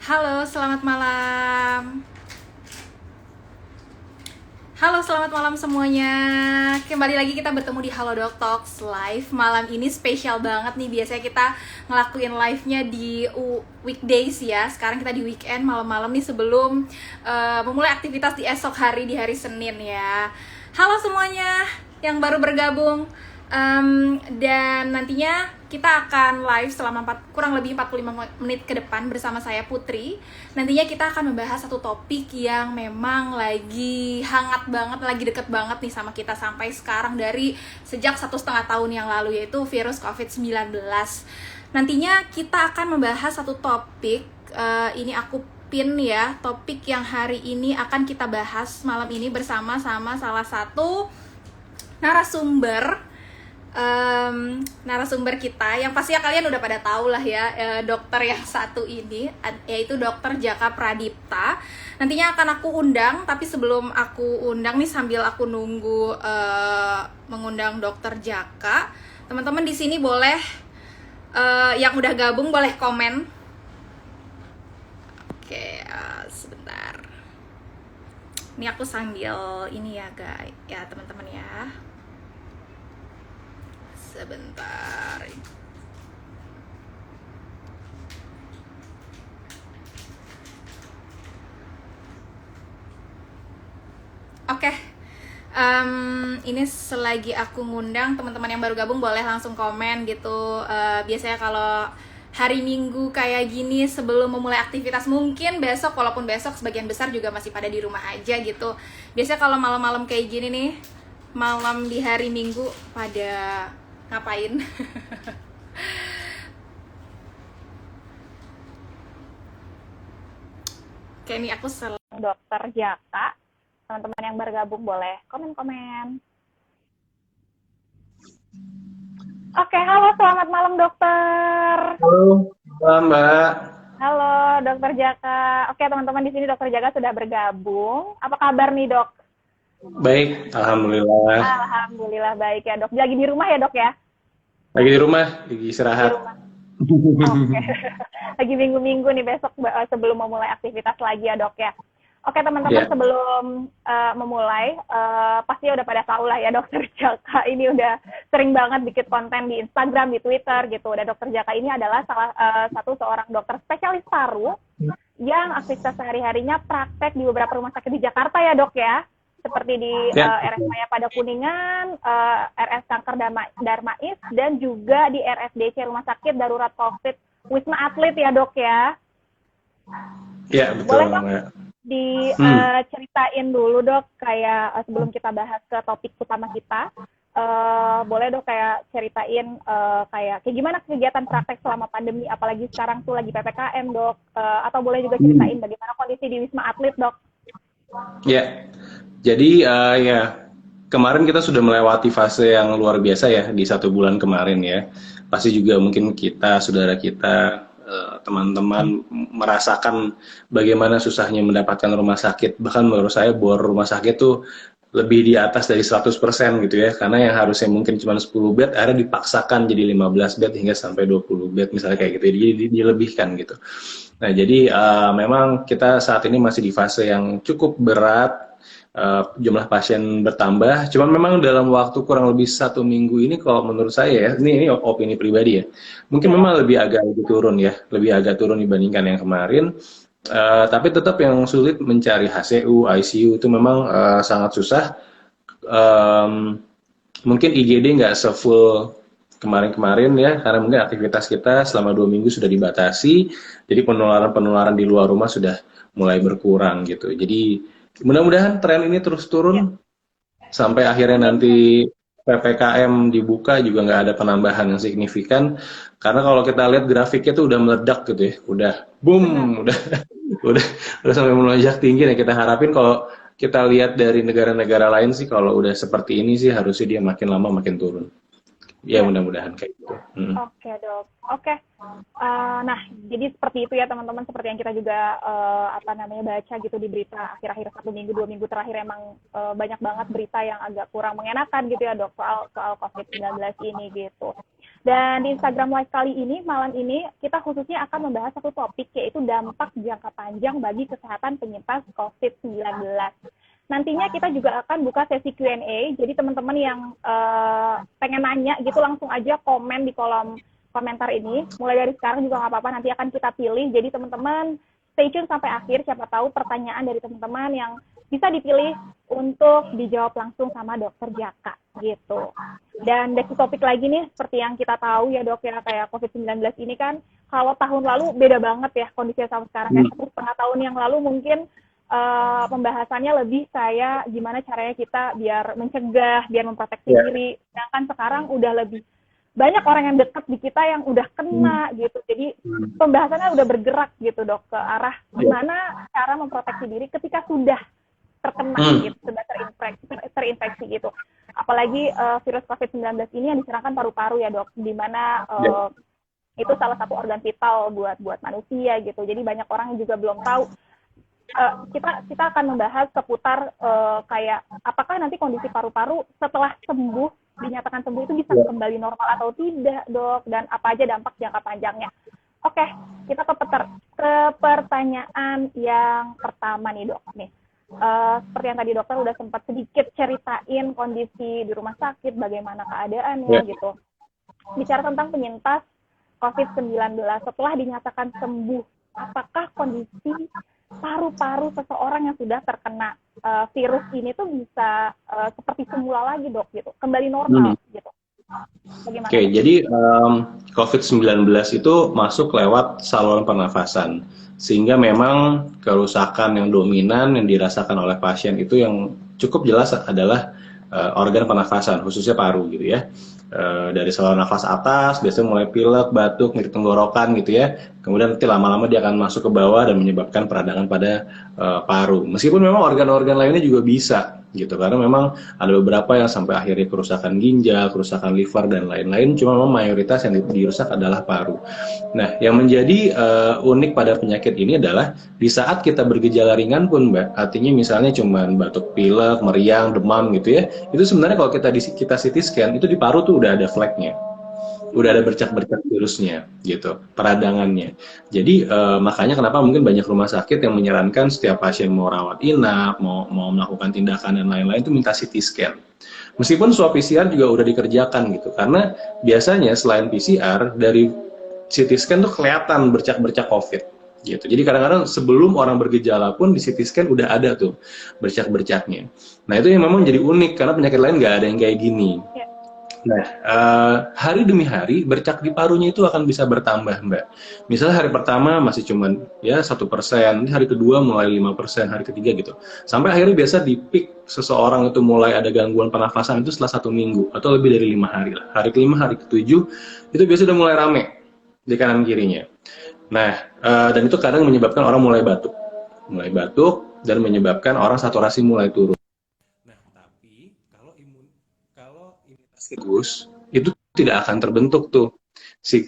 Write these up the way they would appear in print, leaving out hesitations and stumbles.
Halo, selamat malam. Halo, selamat malam semuanya. Kembali lagi kita bertemu di Halo Doc Talks Live. Malam ini spesial banget nih. Biasanya kita ngelakuin live-nya di weekdays ya. Sekarang kita di weekend malam-malam nih sebelum memulai aktivitas di esok hari, di hari Senin ya. Halo semuanya yang baru bergabung. Dan nantinya kita akan live selama kurang lebih 45 menit ke depan bersama saya Putri. Nantinya kita akan membahas satu topik yang memang lagi hangat banget, lagi deket banget nih sama kita sampai sekarang dari sejak 1,5 tahun yang lalu, yaitu virus COVID-19. Nantinya kita akan membahas satu topik, ini aku pin ya, topik yang hari ini akan kita bahas malam ini bersama salah satu narasumber kita yang pastinya kalian udah pada tahu lah ya, dokter yang satu ini yaitu Dokter Jaka Pradipta. Nantinya akan aku undang, tapi sebelum aku undang nih, sambil aku nunggu mengundang Dokter Jaka, teman-teman di sini boleh yang udah gabung boleh komen. Oke, sebentar. Ini aku sambil ini ya guys, ya teman-teman ya. Sebentar. Oke. Ini selagi aku ngundang teman-teman yang baru gabung boleh langsung komen gitu. Biasanya kalau hari Minggu kayak gini sebelum memulai aktivitas, mungkin besok, walaupun besok sebagian besar juga masih pada di rumah aja gitu. Biasanya kalau malam-malam kayak gini nih, malam di hari Minggu pada ngapain? Oke, ini aku Dokter Jaka. Teman-teman yang bergabung boleh komen-komen. Oke, halo, selamat malam dokter. Halo, Mbak. Halo, Dokter Jaka. Oke, teman-teman di sini Dokter Jaka sudah bergabung. Apa kabar nih, Dok? Baik, alhamdulillah. Alhamdulillah baik ya, Dok. Lagi di rumah ya, Dok ya? Lagi di rumah, lagi Di istirahat. rumah. Oke. Lagi minggu-minggu nih, besok sebelum memulai aktivitas lagi ya, Dok ya. Oke teman-teman, Ya, sebelum memulai, pasti udah pada tahu lah ya Dokter Jaka ini udah sering banget bikin konten di Instagram, di Twitter gitu. Dan Dokter Jaka ini adalah salah satu seorang dokter spesialis paru yang aktivitas sehari-harinya praktek di beberapa rumah sakit di Jakarta ya dok ya. Seperti di ya, RS Maya pada Kuningan, RS Kanker Darmais, dan juga di RSDC Rumah Sakit Darurat COVID Wisma Atlet ya dok ya. ya betul, Boleh dok Mbak. diceritain dulu dok, kayak sebelum kita bahas ke topik utama kita, boleh dok kayak ceritain kayak gimana kegiatan praktek selama pandemi, apalagi sekarang tuh lagi PPKM dok, atau boleh juga ceritain bagaimana kondisi di Wisma Atlet dok. Ya, jadi ya kemarin kita sudah melewati fase yang luar biasa ya di 1 bulan kemarin ya. Pasti juga mungkin kita, saudara kita, teman-teman merasakan bagaimana susahnya mendapatkan rumah sakit. Bahkan menurut saya bor rumah sakit tuh lebih di atas dari 100% gitu ya. Karena yang harusnya mungkin cuma 10 bed, akhirnya dipaksakan jadi 15 bed hingga sampai 20 bed misalnya kayak gitu. Jadi dilebihkan gitu. Nah, jadi memang kita saat ini masih di fase yang cukup berat, jumlah pasien bertambah. Cuman memang dalam waktu kurang lebih 1 minggu ini, kalau menurut saya ya, ini opini pribadi ya, mungkin memang agak lebih turun ya, lebih agak turun dibandingkan yang kemarin. Tapi tetap yang sulit mencari HCU, ICU itu memang sangat susah. Mungkin IGD nggak sefull kemarin-kemarin ya, karena mungkin aktivitas kita selama 2 minggu sudah dibatasi, jadi penularan-penularan di luar rumah sudah mulai berkurang gitu. Jadi mudah-mudahan tren ini terus turun sampai akhirnya nanti PPKM dibuka juga nggak ada penambahan yang signifikan. Karena kalau kita lihat grafiknya tuh udah meledak gitu ya, udah boom, udah udah sampai melonjak tinggi. Nah, kita harapin kalau kita lihat dari negara-negara lain sih, kalau udah seperti ini sih harusnya dia makin lama makin turun. Ya Ya. mudah-mudahan kayak gitu. Oke dok, oke. Nah, jadi seperti itu ya teman-teman, seperti yang kita juga baca gitu di berita akhir-akhir 1 minggu 2 minggu terakhir, emang banyak banget berita yang agak kurang mengenakan gitu ya dok, soal COVID-19 ini gitu. Dan di Instagram Live kali ini, malam ini, kita khususnya akan membahas satu topik, yaitu dampak jangka panjang bagi kesehatan penyintas COVID-19. Nantinya kita juga akan buka sesi Q&A, jadi teman-teman yang pengen nanya gitu langsung aja komen di kolom komentar ini. Mulai dari sekarang juga nggak apa-apa, nanti akan kita pilih. Jadi teman-teman stay tune sampai akhir, siapa tahu pertanyaan dari teman-teman yang bisa dipilih untuk dijawab langsung sama Dokter Jaka gitu. Dan dari topik lagi nih, seperti yang kita tahu ya dok ya, kayak COVID-19 ini kan kalau tahun lalu beda banget ya kondisinya sama sekarang. Kayak 1,5 tahun yang lalu mungkin pembahasannya lebih kayak gimana caranya kita biar mencegah, biar memproteksi diri. Sedangkan sekarang udah lebih banyak orang yang dekat di kita yang udah kena gitu. Jadi pembahasannya udah bergerak gitu dok ke arah gimana cara memproteksi diri ketika sudah terkena gitu, sudah terinfeksi gitu. Apalagi virus COVID-19 ini yang diserangkan paru-paru ya dok, di mana itu salah satu organ vital buat manusia gitu. Jadi banyak orang yang juga belum tahu. Kita akan membahas seputar kayak apakah nanti kondisi paru-paru setelah sembuh, dinyatakan sembuh itu bisa kembali normal atau tidak dok, dan apa aja dampak jangka panjangnya. Oke, kita ke pertanyaan yang pertama nih dok. Nih, seperti yang tadi dokter udah sempat sedikit ceritain kondisi di rumah sakit, bagaimana keadaannya gitu. Bicara tentang penyintas COVID-19 setelah dinyatakan sembuh, apakah kondisi paru-paru seseorang yang sudah terkena virus ini tuh bisa seperti semula lagi dok gitu, kembali normal gitu? Bagaimana? Oke, jadi COVID-19 itu masuk lewat saluran pernafasan, sehingga memang kerusakan yang dominan yang dirasakan oleh pasien itu yang cukup jelas adalah organ pernafasan, khususnya paru gitu ya. Dari saluran nafas atas biasanya mulai pilek, batuk, nyeri tenggorokan gitu ya. Kemudian nanti lama-lama dia akan masuk ke bawah dan menyebabkan peradangan pada paru. Meskipun memang organ-organ lainnya juga bisa gitu, karena memang ada beberapa yang sampai akhirnya kerusakan ginjal, kerusakan liver dan lain-lain. Cuma memang mayoritas yang dirusak adalah paru. Nah, yang menjadi unik pada penyakit ini adalah di saat kita bergejala ringan pun, Mbak, artinya misalnya cuma batuk pilek, meriang, demam gitu ya, itu sebenarnya kalau kita CT scan itu di paru tuh udah ada flagnya, udah ada bercak-bercak virusnya gitu, peradangannya. Jadi makanya kenapa mungkin banyak rumah sakit yang menyarankan setiap pasien mau rawat inap, mau melakukan tindakan dan lain-lain itu minta CT scan. Meskipun swab PCR juga udah dikerjakan gitu, karena biasanya selain PCR dari CT scan tuh kelihatan bercak-bercak COVID gitu. Jadi kadang-kadang sebelum orang bergejala pun di CT scan udah ada tuh bercak-bercaknya. Nah itu yang memang jadi unik karena penyakit lain nggak ada yang kayak gini. Nah, hari demi hari bercak di parunya itu akan bisa bertambah, Mbak. Misalnya hari pertama masih cuman ya 1%, hari kedua mulai 5%, hari ketiga gitu. Sampai akhirnya biasa di peak seseorang itu mulai ada gangguan pernafasan itu setelah 1 minggu atau lebih dari 5 hari lah. Hari kelima, hari ketujuh itu biasa udah mulai rame di kanan kirinya. Nah, dan itu kadang menyebabkan orang mulai batuk dan menyebabkan orang saturasi mulai turun. Bagus, itu tidak akan terbentuk tuh si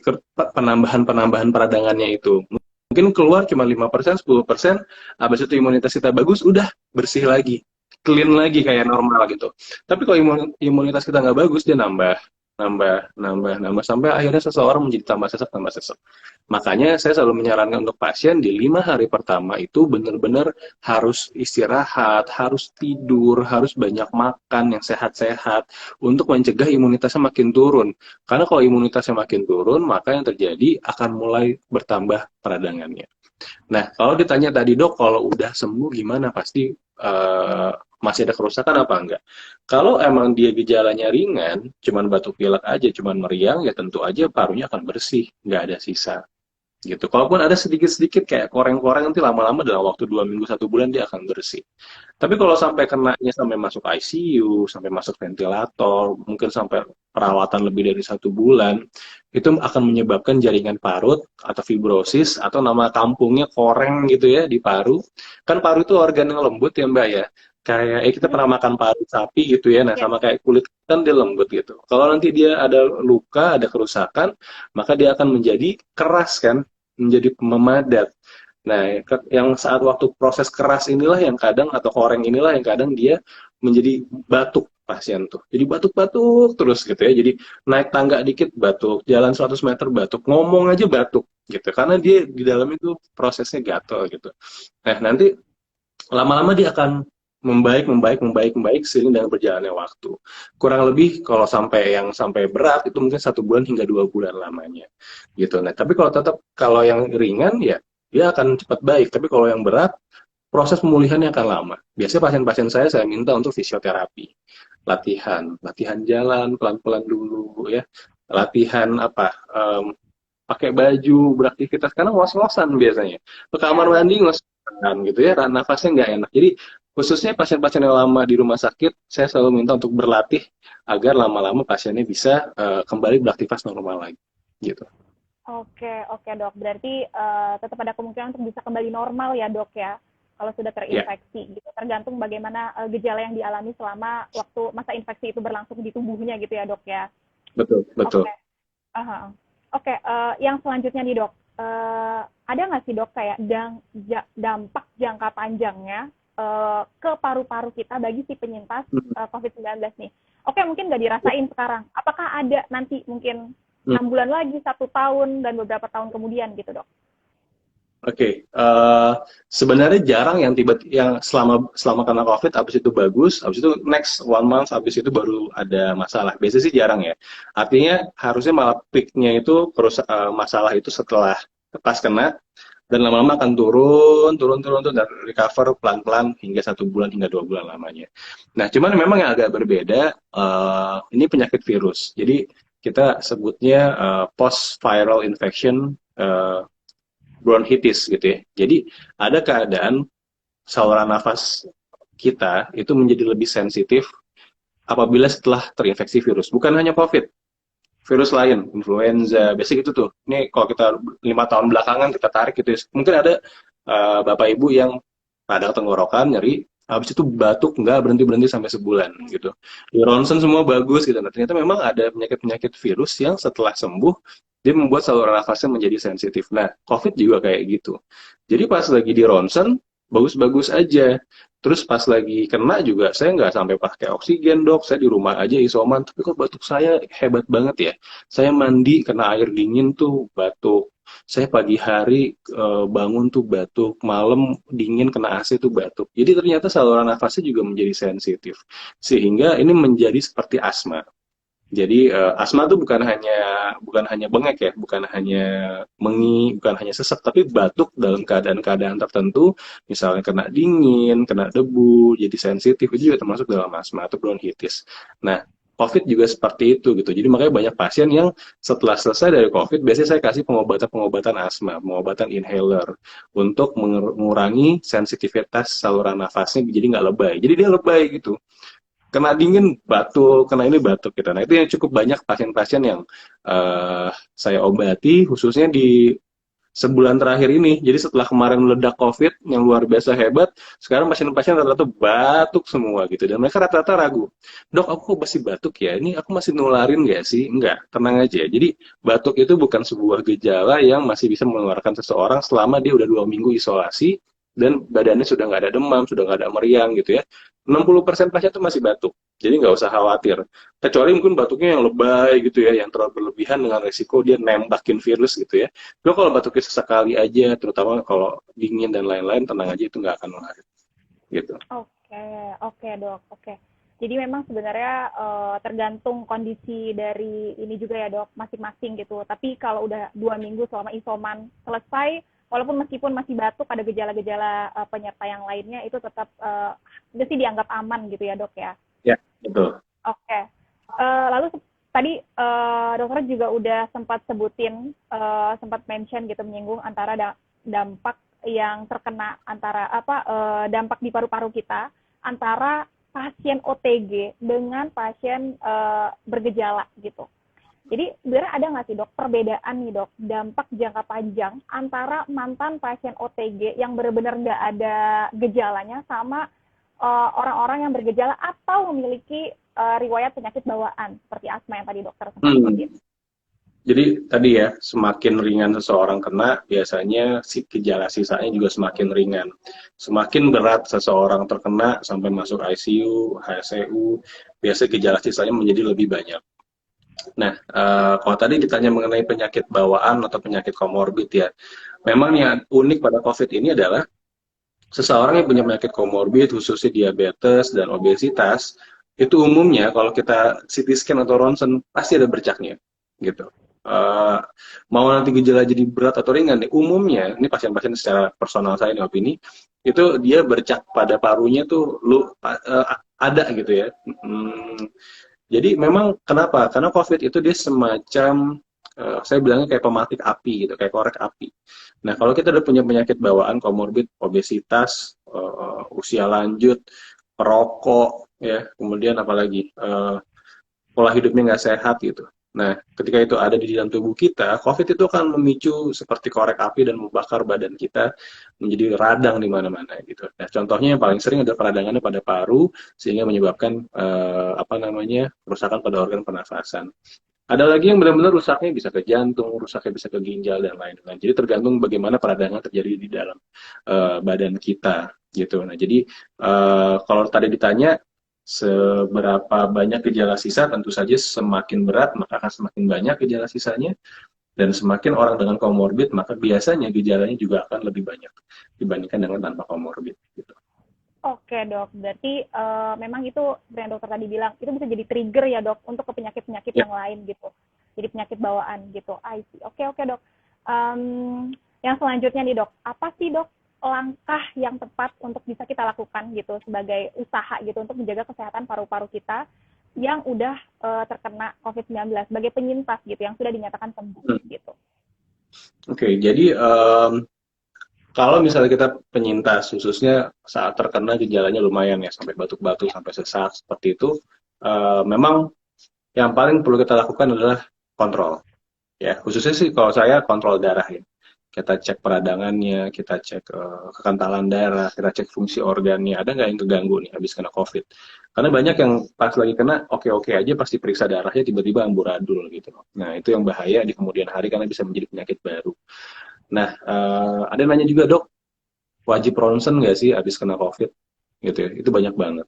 penambahan peradangannya itu. Mungkin keluar cuma 5%, 10%, habis itu imunitas kita bagus, udah bersih lagi, clean lagi kayak normal gitu. Tapi kalau imunitas kita nggak bagus, dia nambah sampai akhirnya seseorang menjadi tambah sesek. Makanya saya selalu menyarankan untuk pasien di 5 hari pertama itu benar-benar harus istirahat, harus tidur, harus banyak makan yang sehat-sehat untuk mencegah imunitasnya makin turun. Karena kalau imunitasnya makin turun, maka yang terjadi akan mulai bertambah peradangannya. Nah, kalau ditanya tadi dok, kalau udah sembuh gimana? Pasti masih ada kerusakan apa enggak? Kalau emang dia gejalanya ringan, cuman batuk pilek aja, cuman meriang, ya tentu aja parunya akan bersih, nggak ada sisa. Gitu. Kalaupun ada sedikit-sedikit kayak koreng-koreng, nanti lama-lama dalam waktu 2 minggu, 1 bulan dia akan bersih. Tapi kalau sampai kenanya sampai masuk ICU, sampai masuk ventilator, mungkin sampai perawatan lebih dari 1 bulan, itu akan menyebabkan jaringan parut atau fibrosis, atau nama kampungnya koreng gitu ya di paru. Kan paru itu organ yang lembut ya Mbak ya. Kayak kita pernah makan paru sapi gitu ya, nah sama kayak kulit kan dia lembut gitu. Kalau nanti dia ada luka, ada kerusakan, maka dia akan menjadi keras kan, menjadi memadat. Nah, yang saat waktu proses keras inilah yang kadang, atau koreng inilah yang kadang dia menjadi batuk pasien tuh. Jadi batuk-batuk terus gitu ya. Jadi naik tangga dikit batuk, jalan 100 meter batuk, ngomong aja batuk gitu. Karena dia di dalam itu prosesnya gatal gitu. Nah, nanti lama-lama dia akan membaik, membaik, membaik, membaik seiring dengan berjalannya waktu. Kurang lebih kalau sampai berat itu mungkin 1 bulan hingga 2 bulan lamanya, gitu. Nah, tapi kalau yang ringan ya dia akan cepat baik. Tapi kalau yang berat proses pemulihannya akan lama. Biasanya pasien-pasien saya minta untuk fisioterapi, latihan jalan pelan-pelan dulu ya, latihan pakai baju, beraktivitas karena ngos-ngosan biasanya. Ke kamar Ya, mandi ngos-ngosan gitu ya, nafasnya nggak enak. Jadi khususnya pasien-pasien yang lama di rumah sakit, saya selalu minta untuk berlatih agar lama-lama pasiennya bisa kembali beraktivitas normal lagi. Gitu. oke dok. Berarti tetap ada kemungkinan untuk bisa kembali normal ya dok ya, kalau sudah Ya, terinfeksi gitu. Tergantung bagaimana gejala yang dialami selama waktu masa infeksi itu berlangsung di tubuhnya gitu ya dok ya. betul, betul. Oke. Aha. Oke, yang selanjutnya nih dok, ada nggak sih dok kayak dampak jangka panjangnya ke paru-paru kita bagi si penyintas Hmm, COVID-19 nih? Oke, mungkin nggak dirasain sekarang. Apakah ada nanti mungkin hmm. 6 bulan lagi, 1 tahun, dan beberapa tahun kemudian gitu dok? Oke, sebenarnya jarang yang selama kena COVID, habis itu bagus, habis itu next 1 month, habis itu baru ada masalah. Biasanya sih jarang ya. Artinya harusnya malah peaknya itu masalah itu setelah pas kena dan lama-lama akan turun dan recover pelan-pelan hingga 1 bulan hingga 2 bulan lamanya. Nah, cuman memang yang agak berbeda, ini penyakit virus. Jadi kita sebutnya post viral infection. Bronchitis gitu ya. Jadi ada keadaan saluran nafas kita itu menjadi lebih sensitif apabila setelah terinfeksi virus. Bukan hanya COVID, virus lain, influenza, biasanya gitu tuh. Ini kalau kita 5 tahun belakangan kita tarik gitu ya. Mungkin ada bapak ibu yang radang tenggorokan, nyeri, habis itu batuk nggak berhenti-berhenti sampai sebulan gitu. Di ronsen semua bagus gitu. Nah, ternyata memang ada penyakit-penyakit virus yang setelah sembuh dia membuat saluran nafasnya menjadi sensitif. Nah, COVID juga kayak gitu. Jadi pas lagi di ronsen bagus-bagus aja. Terus pas lagi kena juga saya nggak sampai pakai oksigen dok, saya di rumah aja isoman. Tapi kok batuk saya hebat banget ya. Saya mandi kena air dingin tuh batuk. Saya pagi hari bangun tuh batuk, malam dingin kena AC tuh batuk. Jadi ternyata saluran nafasnya juga menjadi sensitif. Sehingga ini menjadi seperti asma. Jadi asma tuh bukan hanya bengek ya, bukan hanya bukan hanya sesak, tapi batuk dalam keadaan-keadaan tertentu, misalnya kena dingin, kena debu, jadi sensitif itu juga termasuk dalam asma atau bronkitis. Nah, COVID juga seperti itu gitu. Jadi makanya banyak pasien yang setelah selesai dari COVID, biasanya saya kasih pengobatan-pengobatan asma, pengobatan inhaler untuk mengurangi sensitivitas saluran nafasnya jadi nggak lebay. Jadi dia lebay gitu kena dingin batuk, kena ini batuk gitu. Nah itu yang cukup banyak pasien-pasien yang saya obati, khususnya di sebulan terakhir ini. Jadi setelah kemarin meledak COVID yang luar biasa hebat, sekarang pasien-pasien rata-rata batuk semua gitu. Dan mereka rata-rata ragu, dok aku kok masih batuk ya? Ini aku masih nularin nggak sih? Enggak, tenang aja. Jadi batuk itu bukan sebuah gejala yang masih bisa menularkan seseorang selama dia udah 2 minggu isolasi dan badannya sudah nggak ada demam, sudah nggak ada meriang gitu ya. 60% pasien itu masih batuk. Jadi nggak usah khawatir. Kecuali mungkin batuknya yang lebay gitu ya, yang terlalu berlebihan dengan resiko dia nembakin virus gitu ya. Lo kalau batuknya sesekali aja, terutama kalau dingin dan lain-lain, tenang aja itu nggak akan nular. Gitu. Oke, oke dok, oke. Jadi memang sebenarnya tergantung kondisi dari ini juga ya dok, masing-masing gitu. Tapi kalau udah 2 minggu selama isoman selesai, walaupun meskipun masih batuk, ada gejala-gejala penyerta yang lainnya, itu tetap udah sih dianggap aman gitu ya dok ya. Ya, betul. Oke. Lalu tadi dokter juga udah sempat sebutin, sempat mention gitu menyinggung antara dampak yang terkena antara dampak di paru-paru kita antara pasien OTG dengan pasien bergejala gitu. Jadi sebenarnya ada nggak sih dok perbedaan nih dok dampak jangka panjang antara mantan pasien OTG yang benar-benar nggak ada gejalanya sama orang-orang yang bergejala atau memiliki riwayat penyakit bawaan seperti asma yang tadi dokter sempat sebutin. Jadi tadi ya, semakin ringan seseorang kena, biasanya si gejala sisanya juga semakin ringan. Semakin berat seseorang terkena sampai masuk ICU, HSCU, biasanya gejala sisanya menjadi lebih banyak. Nah, kalau tadi ditanya mengenai penyakit bawaan atau penyakit komorbid ya, memang yang unik pada COVID ini adalah seseorang yang punya penyakit komorbid, khususnya diabetes dan obesitas, itu umumnya kalau kita CT scan atau ronsen pasti ada bercaknya, gitu. Uh, Mau nanti gejala jadi berat atau ringan, nih, umumnya ini pasien-pasien secara personal saya ini opini, itu dia bercak pada parunya tuh ada gitu ya. Jadi memang kenapa? Karena COVID itu dia semacam saya bilangnya kayak pematik api gitu, kayak korek api. Nah, kalau kita udah punya penyakit bawaan, komorbid, obesitas, usia lanjut, perokok, ya, kemudian apalagi pola hidupnya nggak sehat gitu. Nah, ketika itu ada di dalam tubuh kita, COVID itu akan memicu seperti korek api dan membakar badan kita menjadi radang di mana-mana gitu. Nah, contohnya yang paling sering adalah peradangannya pada paru sehingga menyebabkan kerusakan pada organ pernafasan. Ada lagi yang benar-benar rusaknya bisa ke jantung, rusaknya bisa ke ginjal dan lain-lain. Jadi tergantung bagaimana peradangan terjadi di dalam badan kita gitu. Nah, jadi kalau tadi ditanya seberapa banyak gejala sisa, tentu saja semakin berat maka akan semakin banyak gejala sisanya, dan semakin orang dengan komorbid maka biasanya gejalanya juga akan lebih banyak dibandingkan dengan tanpa komorbid gitu. Oke dok, berarti memang itu seperti yang dokter tadi bilang, itu bisa jadi trigger ya dok untuk ke penyakit-penyakit yang lain gitu, jadi penyakit bawaan gitu. I see. Oke dok. Yang selanjutnya nih dok, apa sih dok langkah yang tepat untuk bisa kita lakukan gitu sebagai usaha gitu untuk menjaga kesehatan paru-paru kita yang udah terkena COVID-19 sebagai penyintas gitu yang sudah dinyatakan sembuh gitu. Oke, jadi kalau misalnya kita penyintas, khususnya saat terkena gejalanya lumayan ya, sampai batuk-batuk, sampai sesak, seperti itu, memang yang paling perlu kita lakukan adalah kontrol. Ya, khususnya sih kalau saya kontrol darah ya. Kita cek peradangannya, kita cek kekentalan darah, kita cek fungsi organnya, ada nggak yang keganggu nih habis kena COVID. Karena banyak yang pas lagi kena, oke-oke aja pasti periksa darahnya tiba-tiba amburadul gitu. Nah, itu yang bahaya di kemudian hari karena bisa menjadi penyakit baru. Nah, ada yang nanya juga, dok, wajib ronsen nggak sih habis kena COVID? Gitu ya, itu banyak banget.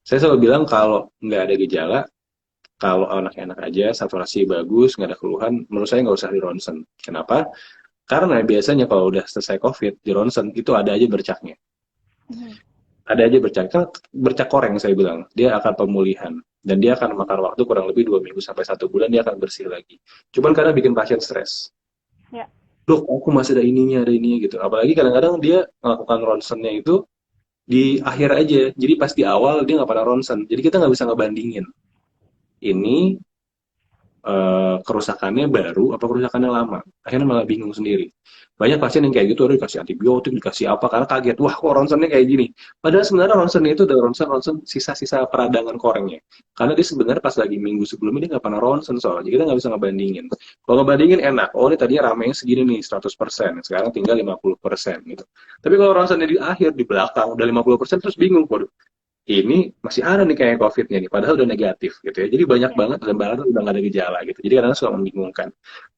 Saya selalu bilang kalau nggak ada gejala, kalau anak-anak aja, saturasi bagus, nggak ada keluhan, menurut saya nggak usah di ronsen. Kenapa? Karena biasanya kalau udah selesai COVID, di ronsen itu ada aja bercaknya. Ada aja bercak. Kan bercak koreng saya bilang. Dia akan pemulihan. Dan dia akan makan waktu kurang lebih 2 minggu sampai 1 bulan, dia akan bersih lagi. Cuman karena bikin pasien stres. Ya. Dok, aku masih ada ininya gitu. Apalagi kadang-kadang dia melakukan ronsennya itu di akhir aja. Jadi pas di awal dia nggak pernah ronsen. Jadi kita nggak bisa ngebandingin. Ini kerusakannya baru apa kerusakannya lama, akhirnya malah bingung sendiri. Banyak pasien yang kayak gitu, dikasih antibiotik, dikasih apa, karena kaget, wah kok ronsennya kayak gini, padahal sebenarnya ronsennya itu udah ronsen sisa-sisa peradangan korengnya, karena dia sebenarnya pas lagi minggu sebelumnya dia nggak pernah ronsen, soalnya kita nggak bisa ngebandingin. Kalau ngebandingin enak, oh ini tadinya ramenya segini nih 100%, sekarang tinggal 50% gitu. Tapi kalau ronsennya di akhir, di belakang udah 50%, terus bingung, waduh ini masih ada nih kayak COVID-nya nih, padahal udah negatif gitu ya. Jadi banyak banget dan bahkan udah nggak ada gejala gitu. Jadi kadang suka membingungkan.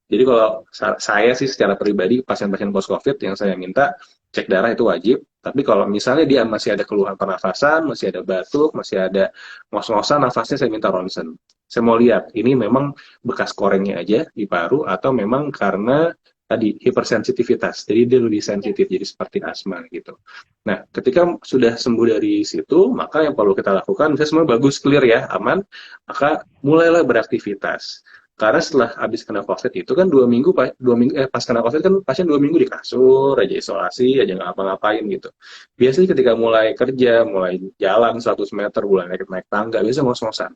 Jadi kalau saya sih secara pribadi pasien-pasien post COVID yang saya minta cek darah itu wajib. Tapi kalau misalnya dia masih ada keluhan pernafasan, masih ada batuk, masih ada ngos-ngosan nafasnya, saya minta ronsen. Saya mau lihat ini memang bekas korengnya aja di paru atau memang karena tadi hipersensitivitas, jadi dia lebih sensitif, jadi seperti asma gitu. Nah, ketika sudah sembuh dari situ, maka yang perlu kita lakukan, misalnya semua bagus, clear ya, aman, maka mulailah beraktivitas. Karena setelah habis kena COVID itu kan 2 minggu, pas kena COVID kan pasien 2 minggu di kasur, aja isolasi, aja nggak apa-ngapain gitu. Biasanya ketika mulai kerja, mulai jalan 100 meter, mulai naik tangga, biasanya ngos-ngosan.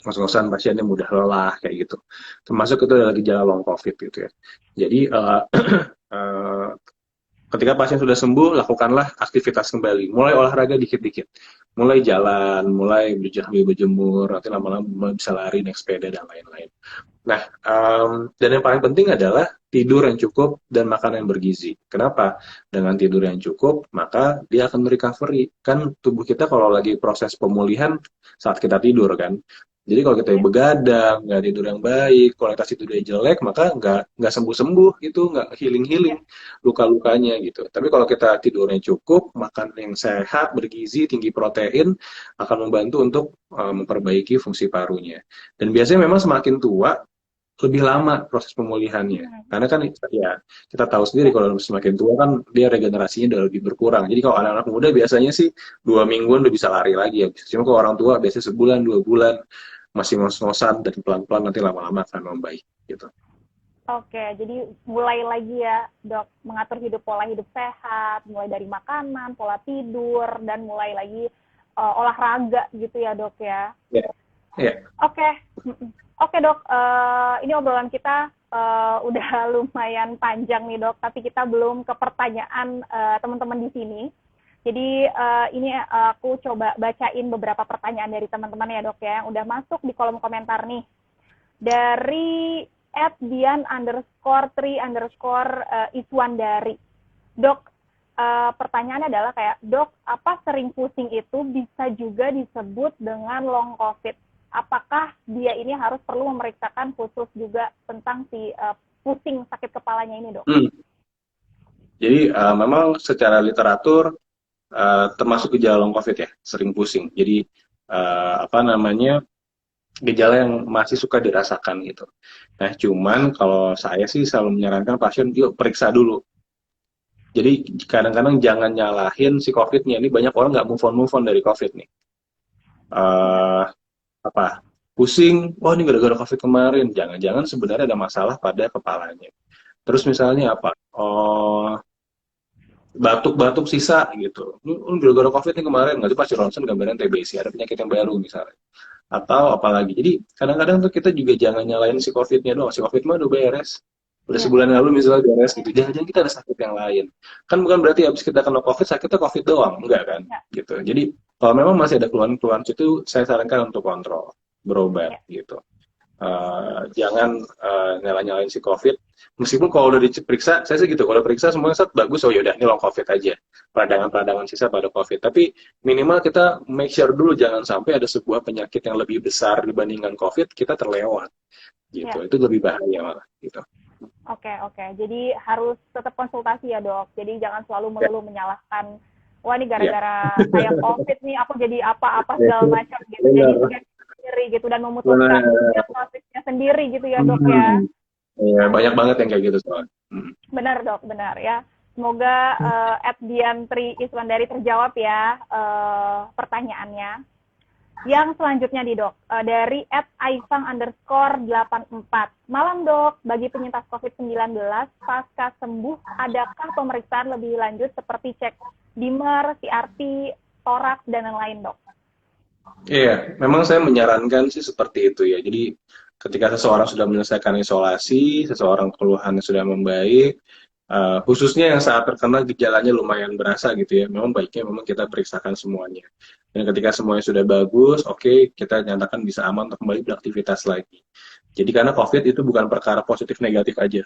Ngos-ngosan pasiennya mudah lelah kayak gitu. Termasuk itu adalah gejala long COVID gitu ya. Jadi ketika pasien sudah sembuh, lakukanlah aktivitas kembali. Mulai olahraga dikit-dikit. Mulai jalan, mulai berjemur, nanti lama-lama bisa lari, naik sepeda, dan lain-lain. Nah, dan yang paling penting adalah tidur yang cukup dan makan yang bergizi. Kenapa? Dengan tidur yang cukup, maka dia akan recovery. Kan tubuh kita kalau lagi proses pemulihan saat kita tidur kan, Jadi kalau kita begadang, nggak tidur yang baik, kualitas tidurnya jelek, maka nggak sembuh-sembuh gitu, nggak healing-healing luka-lukanya gitu. Tapi kalau kita tidurnya cukup, makan yang sehat, bergizi, tinggi protein, akan membantu untuk memperbaiki fungsi parunya. Dan biasanya memang semakin tua, lebih lama proses pemulihannya. Karena kan ya kita tahu sendiri kalau semakin tua kan dia regenerasinya udah lebih berkurang. Jadi kalau anak-anak muda biasanya sih 2 mingguan udah bisa lari lagi ya. Cuma kalau orang tua biasanya sebulan 2 bulan masih ngos-ngosan dan pelan-pelan nanti lama-lama akan membaik gitu. Oke, jadi mulai lagi ya dok, mengatur pola hidup sehat, mulai dari makanan, pola tidur, dan mulai lagi olahraga gitu ya dok ya. Iya. Yeah. Oke. Oke dok, ini obrolan kita udah lumayan panjang nih dok, tapi kita belum ke pertanyaan teman-teman di sini. Jadi ini aku coba bacain beberapa pertanyaan dari teman-teman ya dok ya, yang udah masuk di kolom komentar nih. Dari @dian_3_iswandari. Dok, pertanyaannya adalah kayak, dok, apa sering pusing itu bisa juga disebut dengan long COVID? Apakah dia ini harus perlu memeriksakan khusus juga tentang si pusing sakit kepalanya ini, dok? Jadi memang secara literatur termasuk gejala long COVID ya, sering pusing. Jadi gejala yang masih suka dirasakan gitu. Nah, cuman kalau saya sih selalu menyarankan pasien yuk periksa dulu. Jadi kadang-kadang jangan nyalahin si COVID-nya. Ini banyak orang nggak move on dari COVID nih. Pusing, wah ini gara-gara COVID kemarin. Jangan-jangan sebenarnya ada masalah pada kepalanya. Terus misalnya apa? Batuk-batuk sisa gitu. Ini gara-gara COVID ini kemarin, nggak pasti ronsen gambaran TBC, ada penyakit yang baru misalnya. Atau apalagi. Jadi kadang-kadang tuh kita juga jangan nyalain si COVID-nya doang. Si COVID mah udah beres. Udah sebulan lalu misalnya beres gitu. Jangan-jangan kita ada sakit yang lain. Kan bukan berarti habis kita kena COVID, sakitnya COVID doang. Enggak kan? Gitu. Jadi kalau memang masih ada keluhan-keluhan itu, saya sarankan untuk kontrol, berobat gitu. Jangan nyala-nyalain si COVID. Meskipun kalau udah diperiksa, saya sih gitu, kalau periksa semuanya bagus, oh yaudah ini long COVID aja. Peradangan-peradangan sisa pada COVID. Tapi minimal kita make sure dulu, jangan sampai ada sebuah penyakit yang lebih besar dibandingkan COVID, kita terlewat. Gitu, itu lebih bahaya malah. Gitu. Oke. Jadi harus tetap konsultasi ya dok. Jadi jangan selalu melulu menyalahkan, wah ini gara-gara saya COVID nih, aku jadi apa-apa segala macam gitu. Jadi sendiri gitu dan memutuskan diagnosisnya sendiri gitu ya dok ya. Iya, banyak banget yang kayak gitu soalnya. Benar dok, benar ya. Semoga @dian_3_iswandari terjawab ya pertanyaannya. Yang selanjutnya nih dok, dari @aifang_84. Malam dok, bagi penyintas COVID-19 pasca sembuh, adakah pemeriksaan lebih lanjut seperti cek dimer, CRT, toraks, dan lain-lain dok? Iya, memang saya menyarankan sih seperti itu ya. Jadi ketika seseorang sudah menyelesaikan isolasi, seseorang keluhannya sudah membaik, khususnya yang saat terkena gejalanya lumayan berasa gitu ya, memang baiknya memang kita periksakan semuanya. Dan ketika semuanya sudah bagus, oke, kita nyatakan bisa aman untuk kembali beraktivitas lagi. Jadi karena COVID itu bukan perkara positif negatif aja.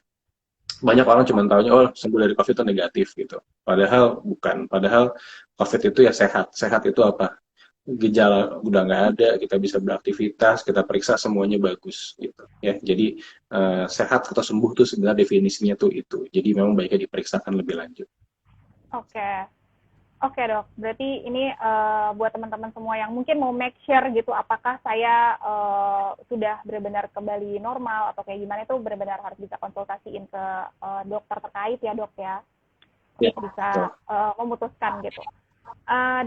Banyak orang cuma taunya, oh sembuh dari COVID itu negatif gitu. Padahal bukan. Padahal COVID itu ya sehat. Sehat itu apa? Gejala udah nggak ada, kita bisa beraktivitas, kita periksa semuanya bagus gitu ya. Jadi sehat atau sembuh tuh sebenarnya definisinya tuh itu. Jadi memang baiknya diperiksakan lebih lanjut. Oke dok, berarti ini buat teman-teman semua yang mungkin mau make sure gitu, apakah saya sudah benar-benar kembali normal atau kayak gimana, itu benar-benar harus bisa konsultasiin ke dokter terkait ya dok ya, untuk bisa memutuskan gitu.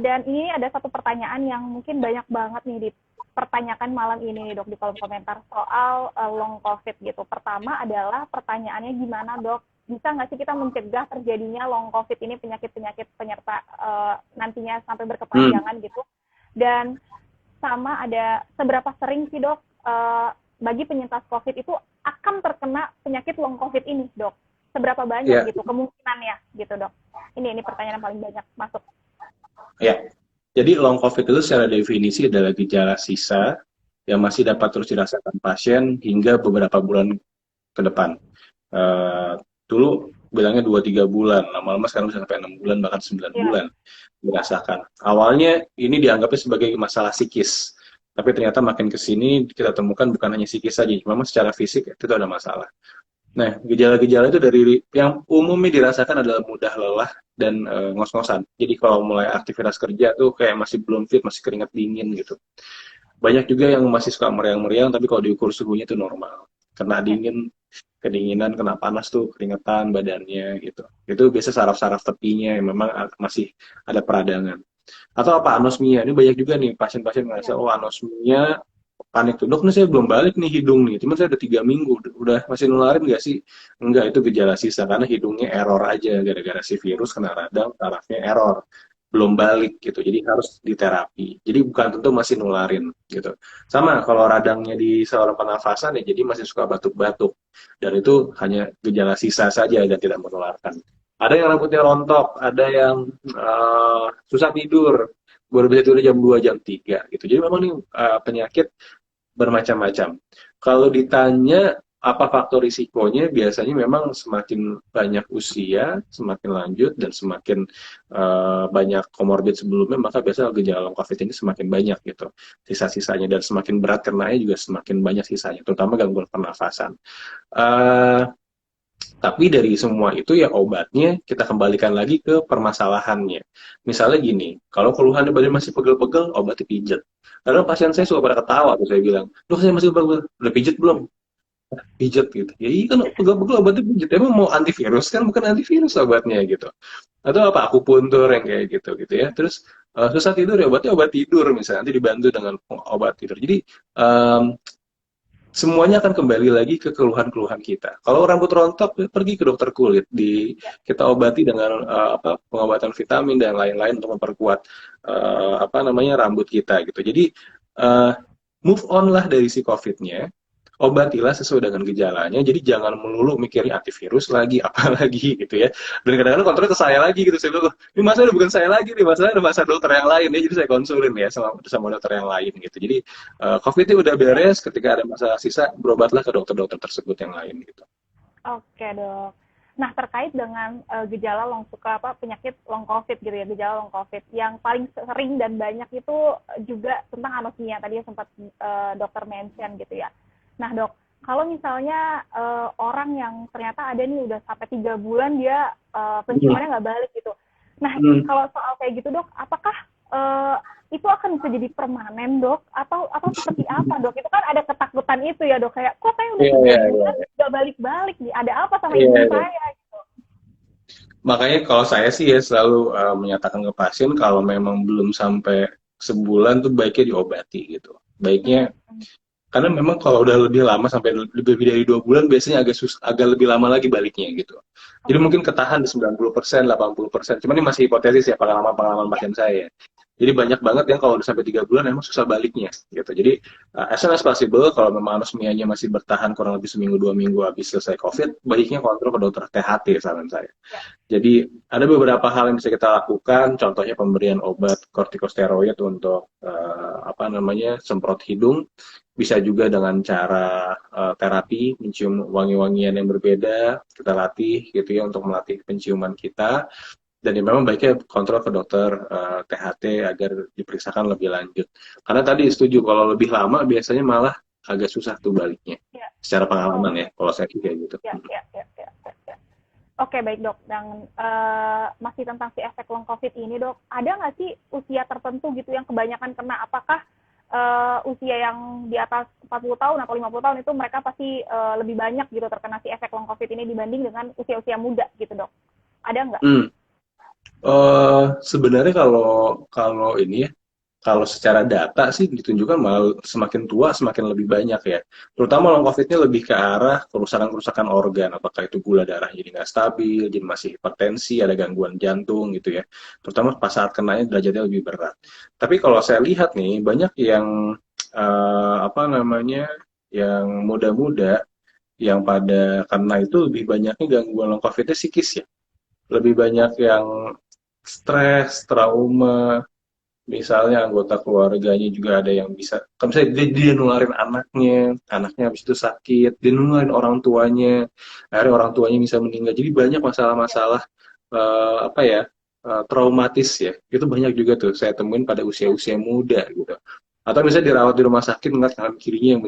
Dan ini ada satu pertanyaan yang mungkin banyak banget nih dipertanyakan malam ini nih dok di kolom komentar soal long COVID gitu. Pertama adalah pertanyaannya, gimana dok, bisa nggak sih kita mencegah terjadinya long COVID ini, penyakit-penyakit penyerta nantinya sampai berkepanjangan gitu. Dan sama ada seberapa sering sih dok bagi penyintas COVID itu akan terkena penyakit long COVID ini dok? Seberapa banyak gitu kemungkinannya gitu dok? Ini pertanyaan yang paling banyak masuk. Ya, jadi long COVID itu secara definisi adalah gejala sisa yang masih dapat terus dirasakan pasien hingga beberapa bulan ke depan. Dulu bilangnya 2-3 bulan, lama-lama sekarang bisa sampai 6 bulan, bahkan 9 bulan dirasakan. Awalnya ini dianggapnya sebagai masalah psikis, Tapi ternyata makin ke sini kita temukan bukan hanya psikis saja, memang secara fisik itu ada masalah. Nah, gejala-gejala itu dari yang umumnya dirasakan adalah mudah lelah dan ngos-ngosan. Jadi kalau mulai aktivitas kerja tuh kayak masih belum fit, masih keringat dingin gitu. Banyak juga yang masih suka meriang-meriang, tapi kalau diukur suhunya itu normal. Kena dingin, kedinginan, kena panas tuh keringetan badannya gitu. Itu biasa saraf-saraf tepinya yang memang masih ada peradangan. Atau apa anosmia, ini banyak juga nih pasien-pasien ngerasa, oh anosmia, panik tuh, dok nih saya belum balik nih hidung nih, cuman saya udah 3 minggu, udah masih nularin nggak sih? Enggak, itu gejala sisa, karena hidungnya error aja, gara-gara si virus kena radang, sarafnya error, belum balik gitu, jadi harus diterapi. Jadi bukan tentu masih nularin gitu. Sama kalau radangnya di saluran pernafasan ya, jadi masih suka batuk-batuk, dan itu hanya gejala sisa saja dan tidak menularkan. Ada yang rambutnya rontok, ada yang susah tidur, baru bisa tidur jam 2 jam 3 gitu. Jadi memang nih penyakit bermacam-macam. Kalau ditanya apa faktor risikonya, biasanya memang semakin banyak usia, semakin lanjut, dan semakin banyak komorbid sebelumnya, maka biasanya gejala long COVID ini semakin banyak gitu, sisa-sisanya, dan semakin berat kenanya juga semakin banyak sisanya, terutama gangguan pernafasan. Uh, tapi dari semua itu ya obatnya kita kembalikan lagi ke permasalahannya. Misalnya gini, kalau keluhannya badan masih pegel-pegel, obatnya pijat. Karena pasien saya suka pada ketawa tuh saya bilang, dok saya masih pegel, udah pijat belum? Pijat gitu. Ya iya kan pegel-pegel obatnya pijat. Emang mau antivirus kan bukan antivirus obatnya gitu. Atau apa akupuntur yang kayak gitu ya. Terus susah tidur ya obatnya obat tidur misalnya nanti dibantu dengan obat tidur. Jadi semuanya akan kembali lagi ke keluhan-keluhan kita. Kalau rambut rontok, pergi ke dokter kulit. Kita obati dengan pengobatan vitamin dan lain-lain untuk memperkuat rambut kita gitu. Jadi move on lah dari si COVID-nya. Obatilah sesuai dengan gejalanya. Jadi jangan melulu mikirin antivirus lagi, apa lagi gitu ya. Dan kadang-kadang kontrolnya ke saya lagi gitu. Saya bilang, ini masalah udah bukan saya lagi nih, masalah ada masalah dokter yang lain ya. Jadi saya konsulin ya sama dokter yang lain gitu. Jadi COVID itu udah beres, ketika ada masalah sisa, berobatlah ke dokter-dokter tersebut yang lain gitu. Oke dok. Nah terkait dengan gejala penyakit long COVID gitu ya, gejala long COVID yang paling sering dan banyak itu juga tentang anosmia tadi yang sempat dokter mention gitu ya. Nah dok, kalau misalnya orang yang ternyata ada nih udah sampai 3 bulan dia penciumannya nggak balik gitu. Nah kalau soal kayak gitu dok, apakah itu akan bisa jadi permanen dok? Atau seperti apa dok? Itu kan ada ketakutan itu ya dok, kayak kok kayak udah 3 bulan nggak balik-balik nih, ada apa sama ibu saya gitu. Makanya kalau saya sih ya selalu menyatakan ke pasien kalau memang belum sampai sebulan tuh baiknya diobati gitu. Baiknya karena memang kalau udah lebih lama sampai lebih dari 2 bulan biasanya agak lebih lama lagi baliknya gitu. Jadi mungkin ketahan di 90%, 80%. Cuman ini masih hipotesis ya pengalaman pasien saya. Jadi banyak banget yang kalau udah sampai 3 bulan emang susah baliknya gitu. Jadi as soon as possible kalau memang anosmianya masih bertahan kurang lebih seminggu 2 minggu habis selesai COVID, baiknya kontrol ke dokter THT saran saya. Jadi ada beberapa hal yang bisa kita lakukan, contohnya pemberian obat kortikosteroid untuk semprot hidung. Bisa juga dengan cara terapi, mencium wangi-wangian yang berbeda, kita latih gitu ya untuk melatih penciuman kita. Dan memang baiknya kontrol ke dokter THT agar diperiksakan lebih lanjut. Karena tadi setuju kalau lebih lama biasanya malah agak susah tuh baliknya. Ya. Secara pengalaman ya, kalau saya kayak gitu. Ya. Oke baik dok. Dan masih tentang si efek long COVID ini dok, ada nggak sih usia tertentu gitu yang kebanyakan kena? Apakah usia yang di atas 40 tahun atau 50 tahun itu mereka pasti lebih banyak gitu terkena si efek long COVID ini dibanding dengan usia-usia muda gitu dok? Ada nggak? Sebenarnya kalau ini ya, kalau secara data sih ditunjukkan malah semakin tua semakin lebih banyak ya. Terutama long COVID-nya lebih ke arah kerusakan-kerusakan organ, apakah itu gula darah jadi nggak stabil, jadi masih hipertensi, ada gangguan jantung gitu ya. Terutama pas saat kenanya derajatnya lebih berat. Tapi kalau saya lihat nih banyak yang yang muda-muda yang pada kena itu lebih banyaknya gangguan long COVID-nya psikis ya. Lebih banyak yang stres, trauma, misalnya anggota keluarganya juga ada yang bisa, kan misalnya dia nularin anaknya habis itu sakit, dia nularin orang tuanya, akhirnya orang tuanya bisa meninggal. Jadi banyak masalah-masalah traumatis ya, itu banyak juga tuh saya temuin pada usia-usia muda gitu. Atau misalnya dirawat di rumah sakit ngeliat kanan kirinya yang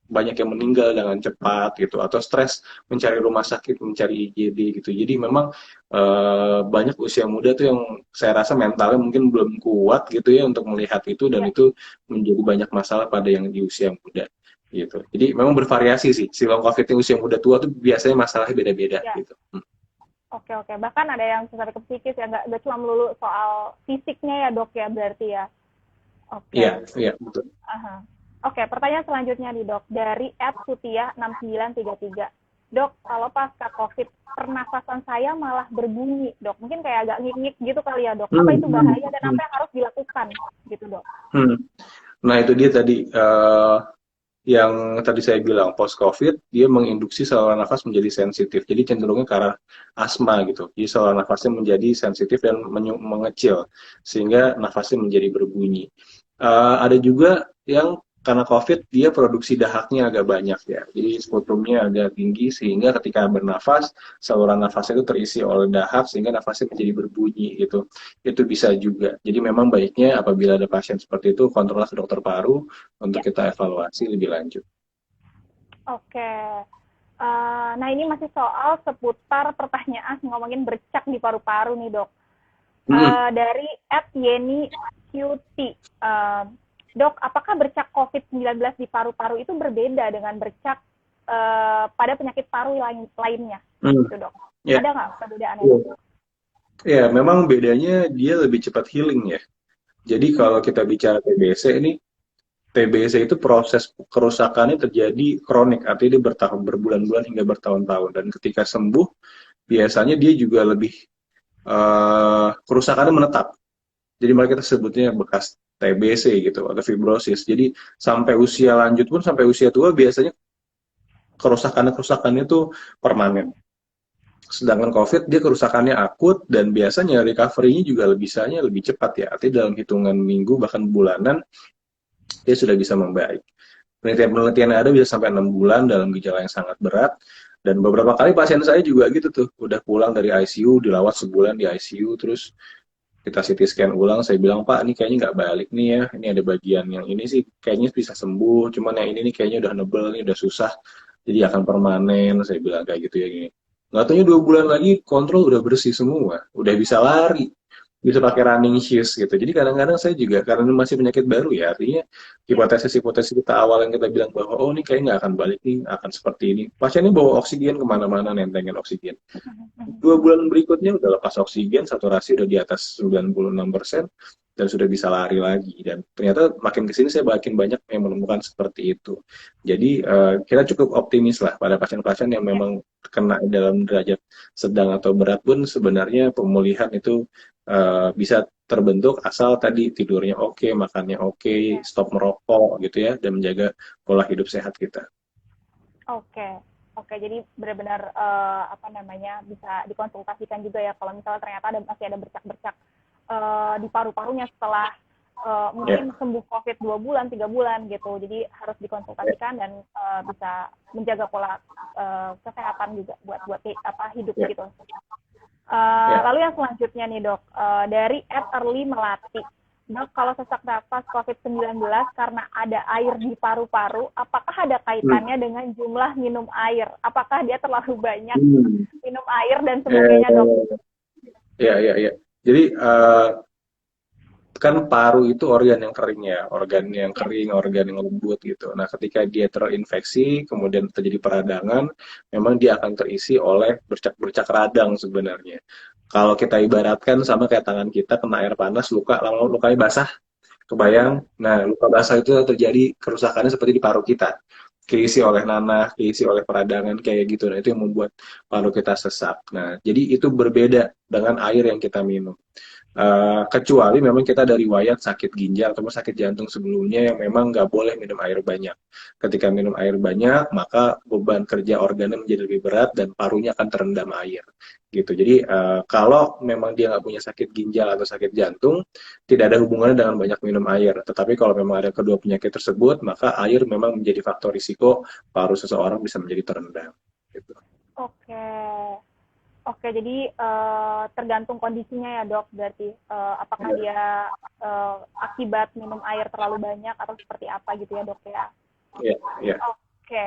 banyak yang meninggal dengan cepat gitu, atau stres mencari rumah sakit, mencari IGD gitu. Jadi memang banyak usia muda tuh yang saya rasa mentalnya mungkin belum kuat gitu ya untuk melihat itu, dan Ya, itu menjadi banyak masalah pada yang di usia muda gitu. Jadi memang bervariasi sih. Si long COVID yang usia muda tua tuh biasanya masalahnya beda-beda ya. gitu. Oke, oke. Bahkan ada yang sampai ke psikis ya, nggak cuma melulu soal fisiknya ya dok ya berarti ya. Iya, Oke. iya betul. Aha. Oke, pertanyaan selanjutnya nih dok, dari @sutia6933. Dok, kalau pasca COVID, pernafasan saya malah berbunyi, dok. Mungkin kayak agak ngik-ngik gitu kali ya, dok. Apa Hmm, itu hmm, bahaya dan apa hmm, yang harus dilakukan gitu, dok? hmm. Nah itu dia tadi yang tadi saya bilang post COVID dia menginduksi saluran nafas menjadi sensitif. Jadi cenderungnya ke arah asma gitu. Jadi saluran nafasnya menjadi sensitif dan mengecil sehingga nafasnya menjadi berbunyi. Ada juga yang karena COVID dia produksi dahaknya agak banyak ya. Jadi sputumnya agak tinggi sehingga ketika bernafas saluran nafasnya itu terisi oleh dahak sehingga nafasnya menjadi berbunyi gitu. Itu bisa juga. Jadi memang baiknya apabila ada pasien seperti itu kontrol ke dokter paru untuk Ya, kita evaluasi lebih lanjut. oke. Nah, ini masih soal seputar pertanyaan ngomongin bercak di paru-paru nih, dok. Hmm. Dari @yeni_qt. Dok, apakah bercak COVID-19 di paru-paru itu berbeda dengan bercak pada penyakit paru lainnya? Hmm. Gitu, dok. Ya, Ada nggak perbedaannya, ya. dok? Ya, memang bedanya dia lebih cepat healing ya. Jadi kalau kita bicara TBC ini, TBC itu proses kerusakannya terjadi kronik, artinya dia bertahun berbulan-bulan hingga bertahun-tahun. Dan ketika sembuh, biasanya dia juga lebih kerusakannya menetap. Jadi mereka kita sebutnya bekas TBC gitu atau fibrosis. Jadi sampai usia lanjut pun sampai usia tua biasanya kerusakannya tuh permanen. Sedangkan COVID dia kerusakannya akut dan biasanya recovery-nya juga bisanya lebih cepat ya. Artinya dalam hitungan minggu bahkan bulanan dia sudah bisa membaik. Penelitian-penelitian yang ada bisa sampai 6 bulan dalam gejala yang sangat berat. Dan beberapa kali pasien saya juga gitu tuh, udah pulang dari ICU, dilawat sebulan di ICU, terus kita CT scan ulang, saya bilang, Pak, ini kayaknya nggak balik nih ya, ini ada bagian yang ini sih kayaknya bisa sembuh, cuman yang ini nih kayaknya udah nebel, ini udah susah, jadi akan permanen, saya bilang kayak gitu ya gini. Nggak taunya 2 bulan lagi kontrol udah bersih semua, udah bisa lari, bisa pakai running shoes gitu. Jadi kadang-kadang saya juga karena ini masih penyakit baru ya, artinya hipotesis-hipotesis kita awal yang kita bilang bahwa oh ini kayaknya nggak akan balik nih, akan seperti ini. Pasiennya bawa oksigen kemana-mana, nentengin oksigen. 2 bulan berikutnya udah lepas oksigen, saturasi udah di atas 96% dan sudah bisa lari lagi. Dan ternyata makin kesini saya makin banyak yang menemukan seperti itu. Jadi kita cukup optimis lah pada pasien-pasien yang memang kena dalam derajat sedang atau berat pun sebenarnya pemulihan itu bisa terbentuk asal tadi tidurnya oke, makannya oke, stop merokok gitu ya, dan menjaga pola hidup sehat kita. Oke, oke. Jadi benar-benar apa namanya bisa dikonsultasikan juga ya kalau misalnya ternyata masih ada bercak-bercak di paru-parunya setelah Ya, mungkin sembuh COVID 2 bulan, 3 bulan gitu. Jadi harus ya, dikonsultasikan dan bisa menjaga pola kesehatan juga buat apa hidup ya, gitu. ya. Lalu yang selanjutnya nih dok, dari @early_melati. Dok, kalau sesak nafas COVID-19 karena ada air di paru-paru, apakah ada Hmm. kaitannya dengan jumlah minum air? Apakah dia terlalu banyak Hmm. minum air dan sebagainya, dok? Eh, ya, ya, ya. Jadi kan paru itu organ yang kering ya, organ yang Ya, kering, organ yang lembut gitu. Nah, ketika dia terinfeksi, kemudian terjadi peradangan, memang dia akan terisi oleh bercak-bercak radang sebenarnya. Kalau kita ibaratkan sama kayak tangan kita kena air panas, luka, lama-lama lukanya basah, kebayang? Nah, luka basah itu terjadi kerusakannya seperti di paru kita. Keisi oleh nanah, keisi oleh peradangan, kayak gitu. Nah, itu yang membuat paru kita sesak. Nah, jadi itu berbeda dengan air yang kita minum. Kecuali memang kita ada riwayat sakit ginjal atau sakit jantung sebelumnya yang memang nggak boleh minum air banyak. Ketika minum air banyak, maka beban kerja organnya menjadi lebih berat dan parunya akan terendam air. Gitu. Jadi kalau memang dia nggak punya sakit ginjal atau sakit jantung, tidak ada hubungannya dengan banyak minum air. Tetapi kalau memang ada kedua penyakit tersebut, maka air memang menjadi faktor risiko paru seseorang bisa menjadi terendam. Gitu. oke. Oke, jadi tergantung kondisinya ya dok, berarti apakah dia akibat minum air terlalu banyak atau seperti apa gitu ya dok ya. Iya, iya. Oke,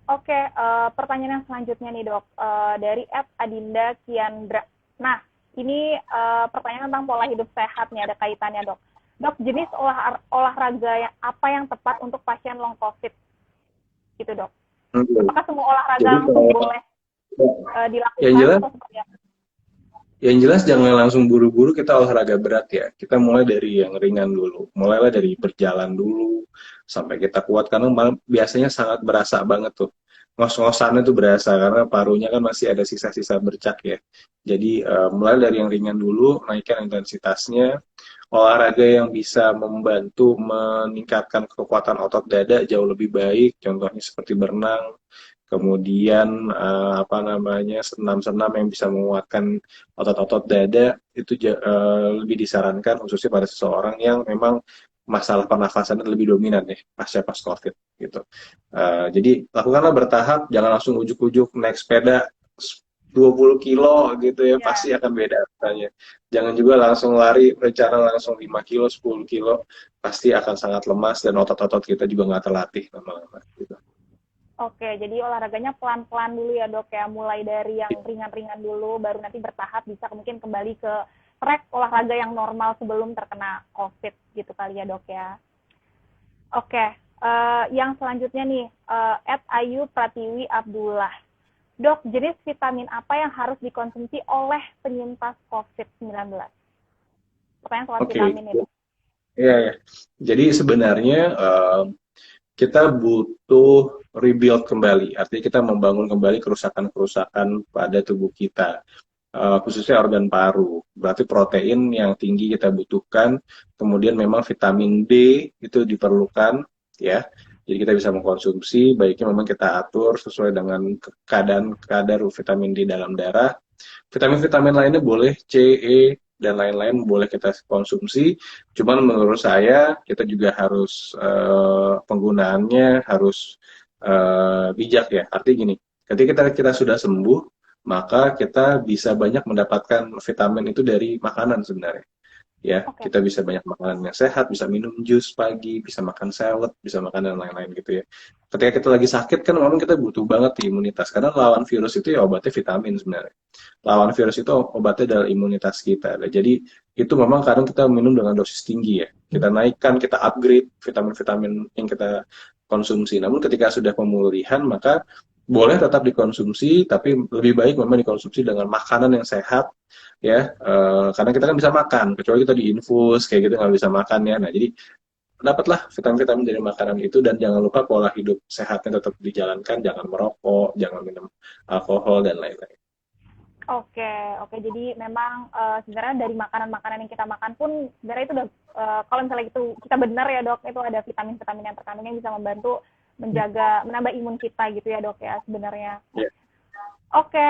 oke. Pertanyaan yang selanjutnya nih dok, dari @adinda Kiandra. Nah, ini pertanyaan tentang pola hidup sehat nih, ada kaitannya dok. Dok, jenis olahraga apa yang tepat untuk pasien long COVID gitu dok? Apakah semua olahraga Jadi langsung kalau boleh dilakukan yang jelas, atau seperti apa? yang jelas jangan langsung buru-buru kita olahraga berat ya. Kita mulai dari yang ringan dulu. Mulailah dari berjalan dulu sampai kita kuat karena biasanya sangat berasa banget tuh. Ngos-ngosannya tuh berasa karena parunya kan masih ada sisa-sisa bercak ya. Jadi mulai dari yang ringan dulu, naikkan intensitasnya. Olahraga yang bisa membantu meningkatkan kekuatan otot dada jauh lebih baik. Contohnya seperti berenang, kemudian apa namanya senam-senam yang bisa menguatkan otot-otot dada itu lebih disarankan khususnya pada seseorang yang memang masalah pernafasannya lebih dominan ya pasca pas COVID gitu. Jadi lakukanlah bertahap, jangan langsung ujuk-ujuk naik sepeda 20 kilo gitu ya, pasti akan beda rasanya. Jangan juga langsung lari rencana langsung 5 kilo, 10 kilo, pasti akan sangat lemas dan otot-otot kita juga nggak terlatih lama-lama gitu. Oke, jadi olahraganya pelan-pelan dulu ya dok ya, mulai dari yang ringan-ringan dulu, baru nanti bertahap bisa mungkin kembali ke track olahraga yang normal sebelum terkena COVID gitu kali ya dok ya. Oke, yang selanjutnya nih, @ayu Pratiwi Abdullah. Dok, jenis vitamin apa yang harus dikonsumsi oleh penyintas COVID-19? Pertanyaan soal vitamin ya dok. Iya, ya. Jadi sebenarnya kita butuh rebuild kembali, artinya kita membangun kembali kerusakan-kerusakan pada tubuh kita, khususnya organ paru. Berarti protein yang tinggi kita butuhkan, kemudian memang vitamin D itu diperlukan, ya. Jadi kita bisa mengkonsumsi, baiknya memang kita atur sesuai dengan keadaan kadar vitamin D dalam darah. Vitamin-vitamin lainnya boleh C, E, dan lain-lain boleh kita konsumsi. Cuman menurut saya kita juga harus penggunaannya harus bijak ya. Artinya gini, ketika kita sudah sembuh, maka kita bisa banyak mendapatkan vitamin itu dari makanan sebenarnya. Ya, kita bisa banyak makanan yang sehat, bisa minum jus pagi, bisa makan salad, bisa makan dan lain-lain gitu ya. Ketika kita lagi sakit kan memang kita butuh banget imunitas karena lawan virus itu ya obatnya vitamin sebenarnya. Lawan virus itu obatnya adalah imunitas kita. Nah, jadi itu memang kadang kita minum dengan dosis tinggi ya. Kita naikkan, kita upgrade vitamin-vitamin yang kita konsumsi. Namun ketika sudah pemulihan maka boleh tetap dikonsumsi, tapi lebih baik memang dikonsumsi dengan makanan yang sehat ya, karena kita kan bisa makan, kecuali kita diinfus kayak gitu nggak bisa makan ya. Nah jadi dapatlah vitamin-vitamin dari makanan itu dan jangan lupa pola hidup sehatnya tetap dijalankan, jangan merokok, jangan minum alkohol dan lain-lain. Oke. Jadi memang sebenarnya dari makanan-makanan yang kita makan pun sebenarnya itu udah kalau misalnya itu kita benar ya dok, itu ada vitamin-vitamin yang terkandung yang bisa membantu menambah imun kita gitu ya dok ya sebenarnya. Yeah. Oke,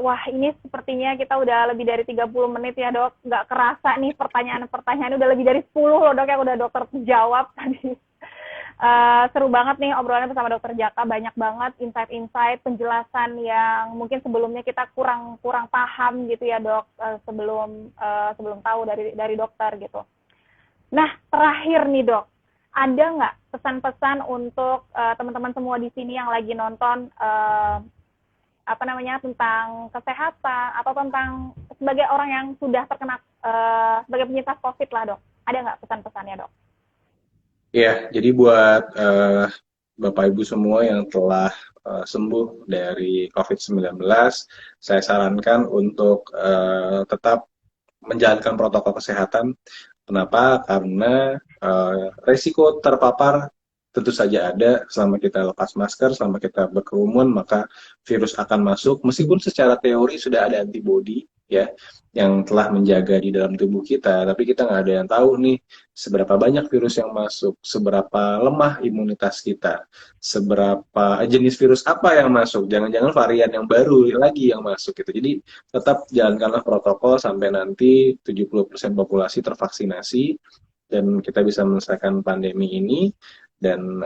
wah ini sepertinya kita udah lebih dari 30 menit ya dok, nggak kerasa nih pertanyaan-pertanyaan udah lebih dari 10 loh dok yang udah dokter jawab tadi. Seru banget nih obrolannya bersama dokter Jaka, banyak banget insight-insight, penjelasan yang mungkin sebelumnya kita kurang paham gitu ya dok, sebelum tahu dari dokter gitu. Nah terakhir nih dok, ada nggak pesan-pesan untuk teman-teman semua di sini yang lagi nonton tentang kesehatan atau tentang sebagai orang yang sudah terkena sebagai penyintas COVID lah dok, ada nggak pesan-pesannya dok? Ya, jadi buat Bapak Ibu semua yang telah sembuh dari COVID-19, saya sarankan untuk tetap menjalankan protokol kesehatan. Kenapa? Karena resiko terpapar tentu saja ada selama kita lepas masker, selama kita berkerumun, maka virus akan masuk. Meskipun secara teori sudah ada antibodi ya yang telah menjaga di dalam tubuh kita, tapi kita nggak ada yang tahu nih seberapa banyak virus yang masuk, seberapa lemah imunitas kita, seberapa jenis virus apa yang masuk, jangan-jangan varian yang baru lagi yang masuk gitu. Jadi tetap jalankanlah protokol sampai nanti 70% populasi tervaksinasi dan kita bisa menyelesaikan pandemi ini. Dan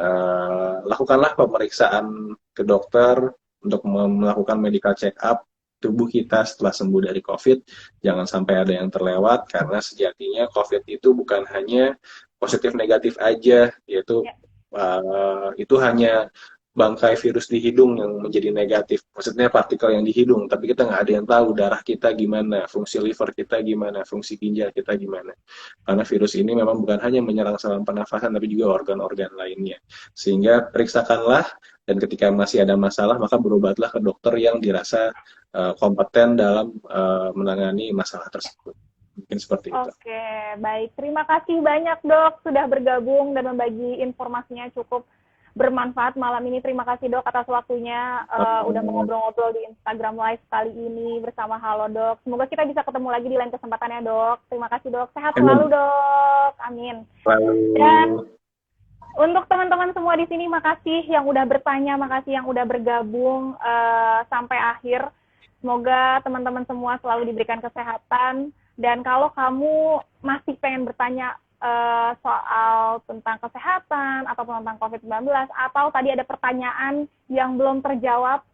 lakukanlah pemeriksaan ke dokter untuk melakukan medical check up tubuh kita setelah sembuh dari COVID. Jangan sampai ada yang terlewat, karena sejatinya COVID itu bukan hanya positif negatif aja, yaitu Ya. itu hanya bangkai virus di hidung yang menjadi negatif. Maksudnya partikel yang di hidung, tapi kita nggak ada yang tahu darah kita gimana, fungsi liver kita gimana, fungsi ginjal kita gimana. Karena virus ini memang bukan hanya menyerang saluran pernafasan, tapi juga organ-organ lainnya. Sehingga periksakanlah, dan ketika masih ada masalah, maka berobatlah ke dokter yang dirasa kompeten dalam menangani masalah tersebut. Mungkin seperti itu. Oke, baik. Terima kasih banyak Dok sudah bergabung dan membagi informasinya cukup bermanfaat malam ini. Terima kasih Dok atas waktunya udah ngobrol-ngobrol di Instagram Live kali ini bersama Halodoc. Semoga kita bisa ketemu lagi di lain kesempatan ya Dok. Terima kasih Dok. Sehat selalu Dok. Amin. Dan untuk teman-teman semua di sini, makasih yang udah bertanya, makasih yang udah bergabung sampai akhir. Semoga teman-teman semua selalu diberikan kesehatan. Dan kalau kamu masih pengen bertanya soal tentang kesehatan ataupun tentang COVID-19, atau tadi ada pertanyaan yang belum terjawab,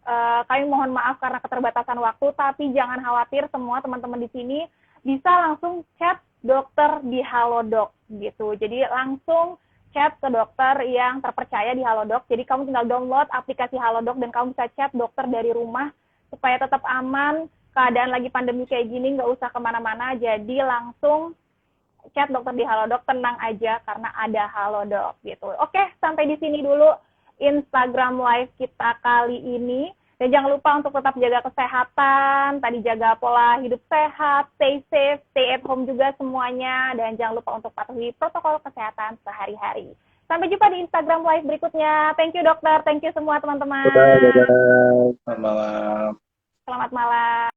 kami mohon maaf karena keterbatasan waktu, tapi jangan khawatir, semua teman-teman di sini bisa langsung chat dokter di Halodoc gitu. Jadi langsung chat ke dokter yang terpercaya di Halodoc. Jadi kamu tinggal download aplikasi Halodoc dan kamu bisa chat dokter dari rumah supaya tetap aman. Keadaan lagi pandemi kayak gini, nggak usah kemana-mana, jadi langsung chat dokter di Halodoc, tenang aja karena ada Halodoc gitu. Oke, sampai di sini dulu Instagram Live kita kali ini. Dan jangan lupa untuk tetap jaga kesehatan, tadi jaga pola hidup sehat, stay safe, stay at home juga semuanya, dan jangan lupa untuk patuhi protokol kesehatan sehari-hari. Sampai jumpa di Instagram Live berikutnya. Thank you dokter, thank you semua teman-teman. Selamat malam. Selamat malam.